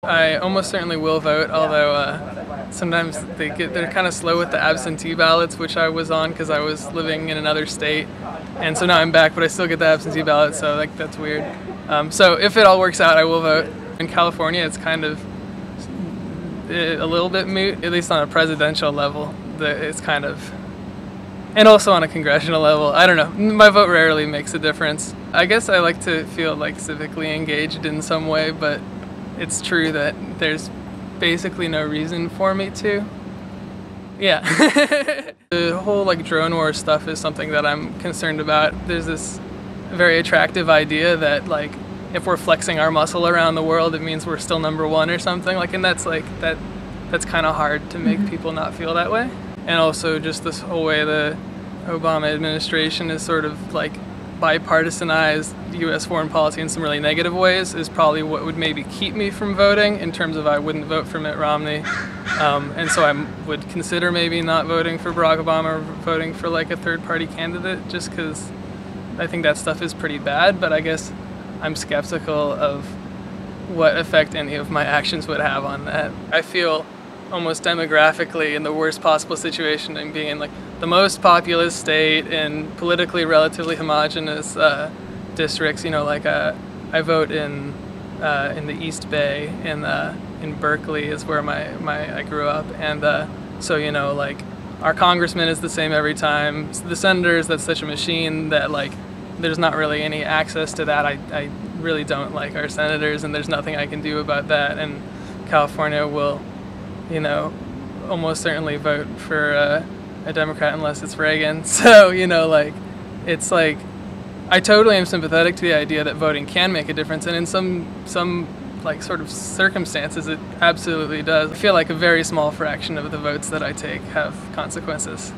I almost certainly will vote, although sometimes they're kind of slow with the absentee ballots, which I was on because I was living in another state, and so now I'm back, but I still get the absentee ballot, so like that's weird. So if it all works out, I will vote. In California, it's kind of a little bit moot, at least on a presidential level. It's kind of, and also on a congressional level. I don't know. My vote rarely makes a difference. I guess I like to feel like civically engaged in some way, but it's true that there's basically no reason for me to. Yeah. The whole like drone war stuff is something that I'm concerned about. There's this very attractive idea that like if we're flexing our muscle around the world, it means we're still #1 or something. Like, and that's like that's kind of hard to make people not feel that way. And also just this whole way the Obama administration is sort of like bipartisanized U.S. foreign policy in some really negative ways is probably what would maybe keep me from voting, in terms of I wouldn't vote for Mitt Romney. And so I would consider maybe not voting for Barack Obama or voting for like a third-party candidate, just because I think that stuff is pretty bad, but I guess I'm skeptical of what effect any of my actions would have on that. I feel almost demographically in the worst possible situation in being in like the most populous state in politically relatively homogenous districts. You know, like I vote in the East Bay, in Berkeley is where I grew up, and so you know, like our congressman is the same every time. The senators, that's such a machine that like there's not really any access to that. I really don't like our senators, and there's nothing I can do about that. And California will, you know, almost certainly vote for a Democrat unless it's Reagan. So, you know, like, it's like, I totally am sympathetic to the idea that voting can make a difference, and in some like sort of circumstances it absolutely does. I feel like a very small fraction of the votes that I take have consequences.